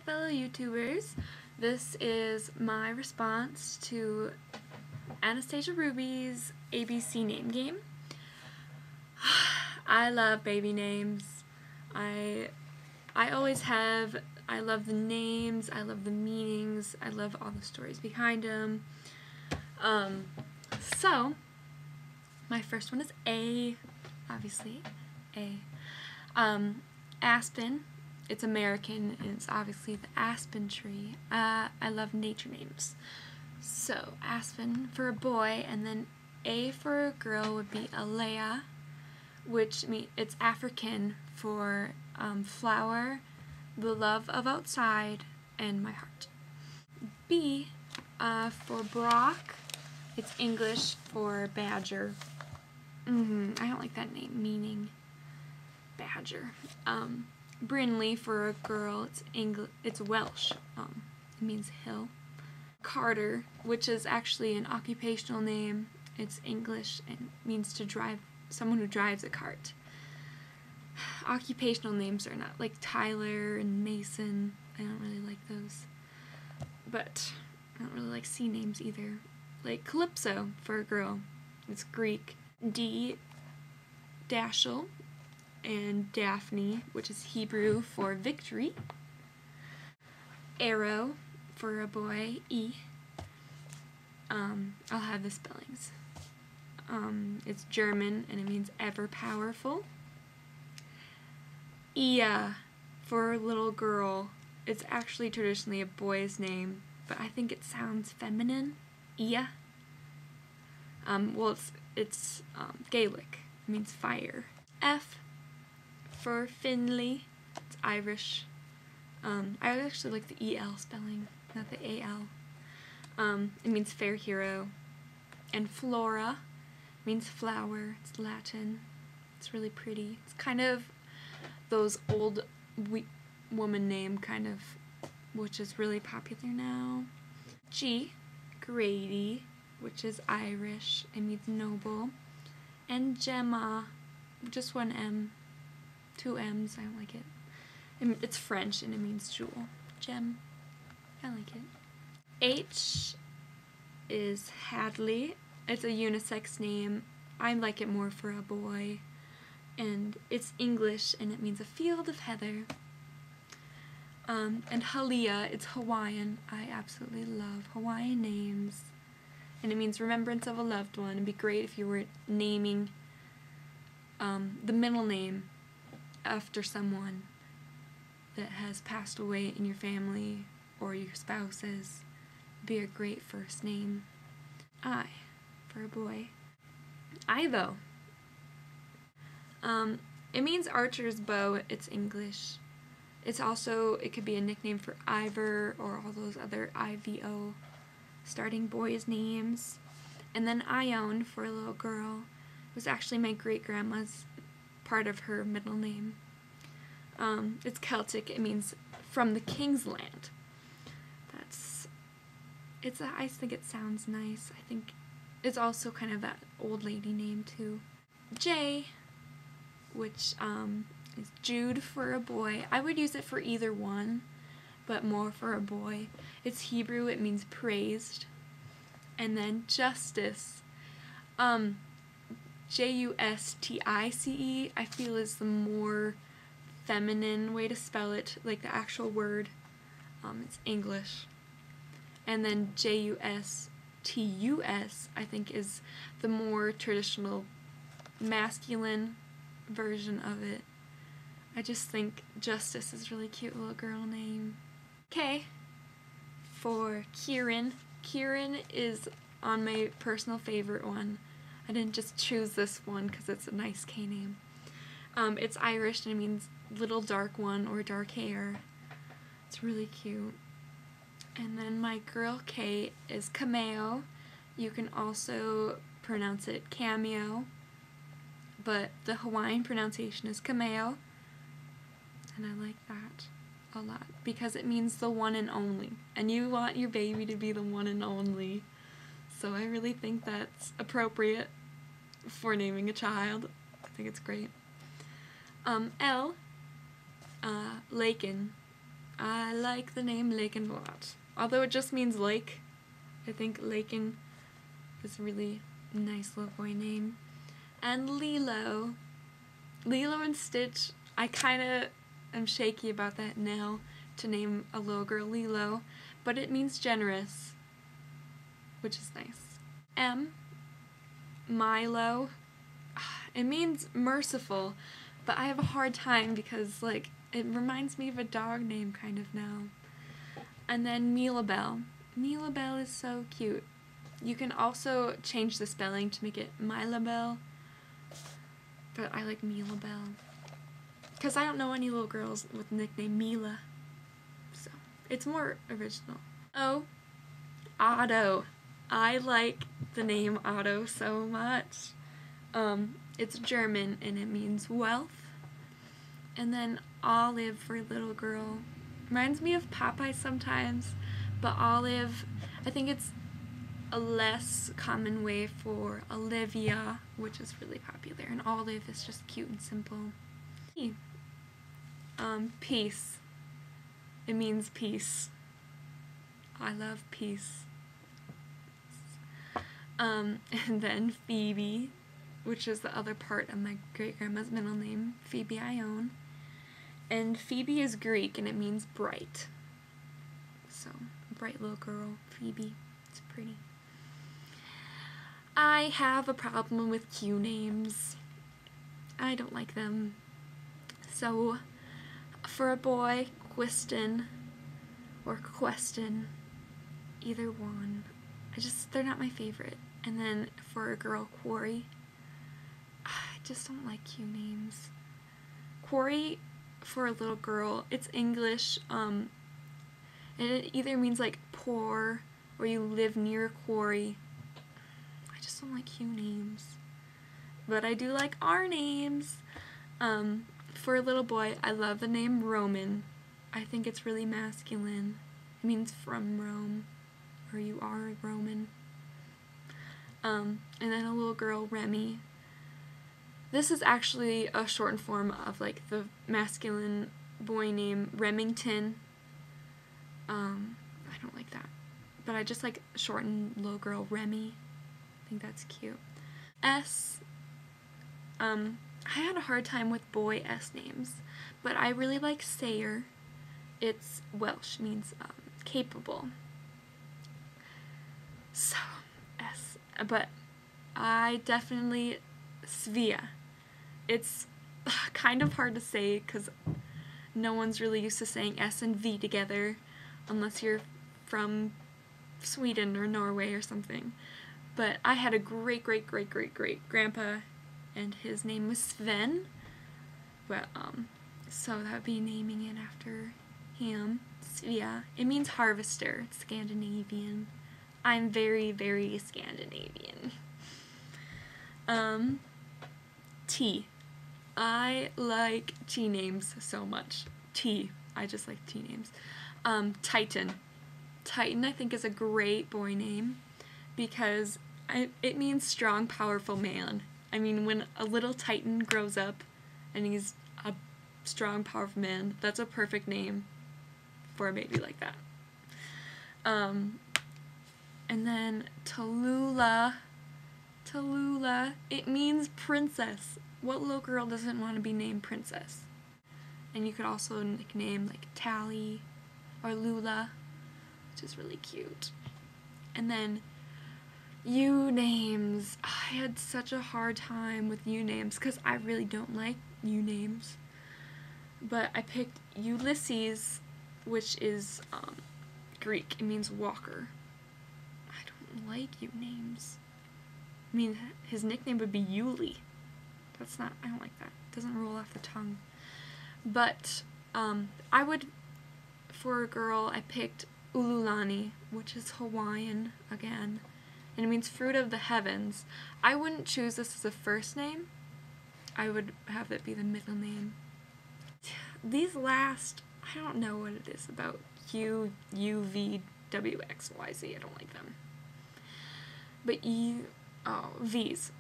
fellow YouTubers. This is my response to Anastasiaruby's ABC name game. I love baby names. I always have. I love the names, I love the meanings, I love all the stories behind them. So, my first one is A, obviously, A. Aspen, it's American, and it's obviously the aspen tree. I love nature names. So, Aspen for a boy, and then A for a girl would be Alea, which means it's African for flower, the love of outside, and my heart. B for Brock, it's English for badger. I don't like that name, meaning badger. Brinley for a girl, it's Welsh, it means hill. Carter, which is actually an occupational name, it's English and means to drive, someone who drives a cart. Occupational names are not, like Tyler and Mason, I don't really like those. But I don't really like C names either. Like Calypso for a girl, it's Greek. D, Dashiell, and Daphne, which is Hebrew for victory. Arrow for a boy, E. I'll have the spellings. It's German and it means ever powerful. Ia for a little girl, it's actually traditionally a boy's name, but I think it sounds feminine. Ia. Well, it's Gaelic. It means fire. F for Finley. It's Irish. I actually like the EL spelling, not the AL. It means fair hero. And Flora means flower. It's Latin. It's really pretty. It's kind of those old woman name kind of, which is really popular now. G, Grady, which is Irish. It means noble. And Gemma, just one M, two M's, I don't like it. It's French and it means jewel. Gem, I like it. H is Hadley. It's a unisex name. I like it more for a boy. And it's English and it means a field of heather. And Halia, it's Hawaiian. I absolutely love Hawaiian names. And it means remembrance of a loved one. It'd be great if you were naming the middle name after someone that has passed away in your family or your spouse's. It'd be a great first name. I, for a boy. Ivo. It means archer's bow, it's English. It's also, it could be a nickname for Ivor or all those other IVO starting boys' names. And then Ione for a little girl was actually my great-grandma's part of her middle name. It's Celtic, it means from the king's land. I think it sounds nice. I think it's also kind of that old lady name too. J, which is Jude for a boy. I would use it for either one, but more for a boy. It's Hebrew, it means praised. And then Justice, Justice, I feel is the more feminine way to spell it, like the actual word. It's English. And then Justus, I think, is the more traditional masculine version of it. I just think Justice is a really cute little girl name. K for Kieran. Kieran is on my personal favorite one. I didn't just choose this one because it's a nice K name. It's Irish and it means little dark one or dark hair. It's really cute. And then my girl K is Cameo. You can also pronounce it Cameo, but the Hawaiian pronunciation is Cameo, and I like that a lot because it means the one and only, and you want your baby to be the one and only, so I really think that's appropriate for naming a child. I think it's great. L, Lakin, I like the name Laken a lot. Although it just means lake, I think Laken is a really nice little boy name. And Lilo. Lilo and Stitch, I kind of am shaky about that now, to name a little girl Lilo, but it means generous, which is nice. M, Milo, it means merciful, but I have a hard time because, like, it reminds me of a dog name kind of now. And then Milabelle. Milabelle is so cute. You can also change the spelling to make it Milabelle, but I like Milabelle because I don't know any little girls with the nickname Mila, so it's more original. Oh, Otto. I like the name Otto so much. It's German and it means wealth. And then Olive for little girl. Reminds me of Popeye sometimes, but Olive, I think it's a less common way for Olivia, which is really popular, and Olive is just cute and simple. Peace. It means peace. I love peace. And then Phoebe, which is the other part of my great-grandma's middle name, Phoebe Ione. And Phoebe is Greek, and it means bright. So, bright little girl, Phoebe. It's pretty. I have a problem with Q names. I don't like them. So, for a boy, Quiston or Queston, either one. They're not my favorite. And then for a girl, Quarry. I just don't like Q names. Quarry, for a little girl, it's English, and it either means like poor or you live near a quarry. I just don't like Q names. But I do like our names. For a little boy, I love the name Roman. I think it's really masculine. It means from Rome, or you are Roman. And then a little girl, Remy. This is actually a shortened form of like the masculine boy name Remington. I don't like that, but I just like shortened little girl Remy. I think that's cute. S. I had a hard time with boy S names, but I really like Sayer. It's Welsh, means capable. So, S. But I definitely, Svea. It's kind of hard to say because no one's really used to saying S and V together unless you're from Sweden or Norway or something. But I had a great-great-great-great-great-grandpa, and his name was Sven. But, so that would be naming it after him. Svea. It means harvester. It's Scandinavian. I'm very, very Scandinavian. T. I like T names so much. T. I just like T names. Titan. Titan, I think, is a great boy name because it means strong, powerful man. I mean, when a little Titan grows up and he's a strong, powerful man, that's a perfect name for a baby like that. And then Tallulah. Tallulah, it means princess. What little girl doesn't want to be named princess? And you could also nickname like Tally or Lula, which is really cute. And then U names. I had such a hard time with U names because I really don't like U names. But I picked Ulysses, which is Greek. It means walker. I don't like U names. I mean, his nickname would be Yuli. I don't like that. It doesn't roll off the tongue. But I would, for a girl, I picked Ululani, which is Hawaiian again, and it means fruit of the heavens. I wouldn't choose this as a first name. I would have it be the middle name. These last, I don't know what it is about Q, U, V, W, X, Y, Z. I don't like them. But V's.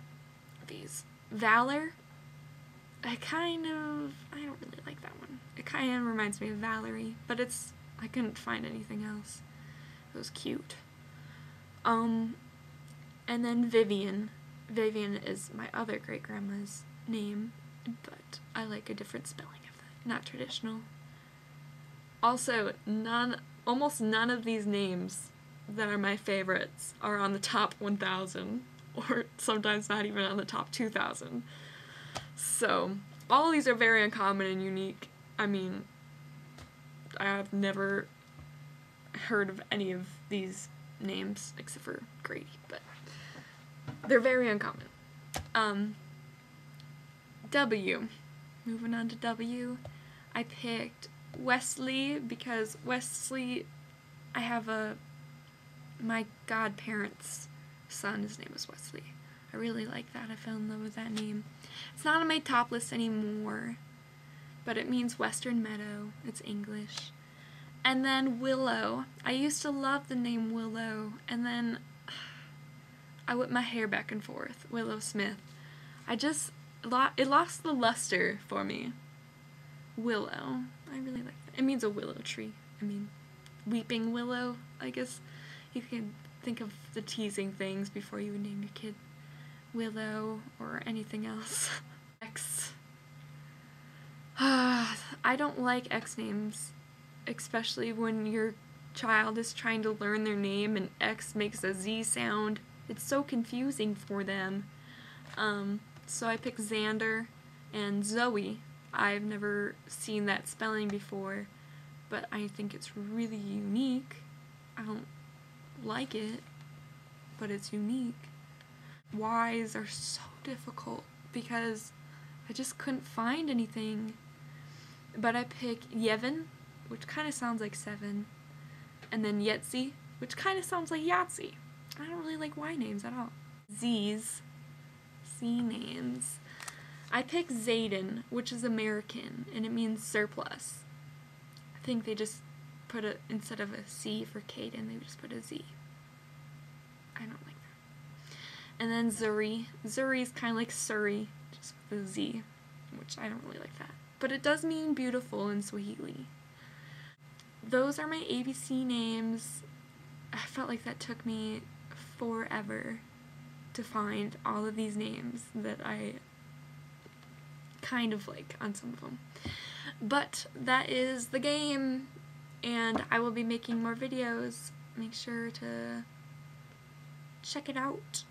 Valor. I don't really like that one. kind of reminds me of Valerie, but I couldn't find anything else. It was cute. And then Vivian. Vivian is my other great-grandma's name, but I like a different spelling of that, not traditional. Also, almost none of these names that are my favorites are on the top 1,000, or sometimes not even on the top 2,000. So, all of these are very uncommon and unique. I mean, I've never heard of any of these names except for Grady, but they're very uncommon. W. Moving on to W. I picked Wesley because Wesley, I have my godparents' son, his name is Wesley. I really like that. I fell in love with that name. It's not on my top list anymore, but it means Western Meadow. It's English. And then Willow. I used to love the name Willow, and then I whipped my hair back and forth. Willow Smith. It lost the luster for me. Willow. I really like that. It means a willow tree. I mean, weeping willow, I guess. You can think of the teasing things before you would name your kid Willow or anything else. X. I don't like X names, especially when your child is trying to learn their name and X makes a Z sound. It's so confusing for them. So I picked Xander and Zoe. I've never seen that spelling before, but I think it's really unique. I don't like it, but it's unique. Y's are so difficult because I just couldn't find anything. But I picked Yevon, which kind of sounds like 7, and then Yetzi, which kind of sounds like Yahtzee. I don't really like Y names at all. Z's. C names. I picked Zayden, which is American, and it means surplus. I think they just put instead of a C for Caden, they just put a Z. I don't like that. And then Zuri. Zuri is kind of like Surrey, just with a Z, which I don't really like that. But it does mean beautiful in Swahili. Those are my ABC names. I felt like that took me forever to find all of these names that I kind of like on some of them. But that is the game, and I will be making more videos. Make sure to check it out.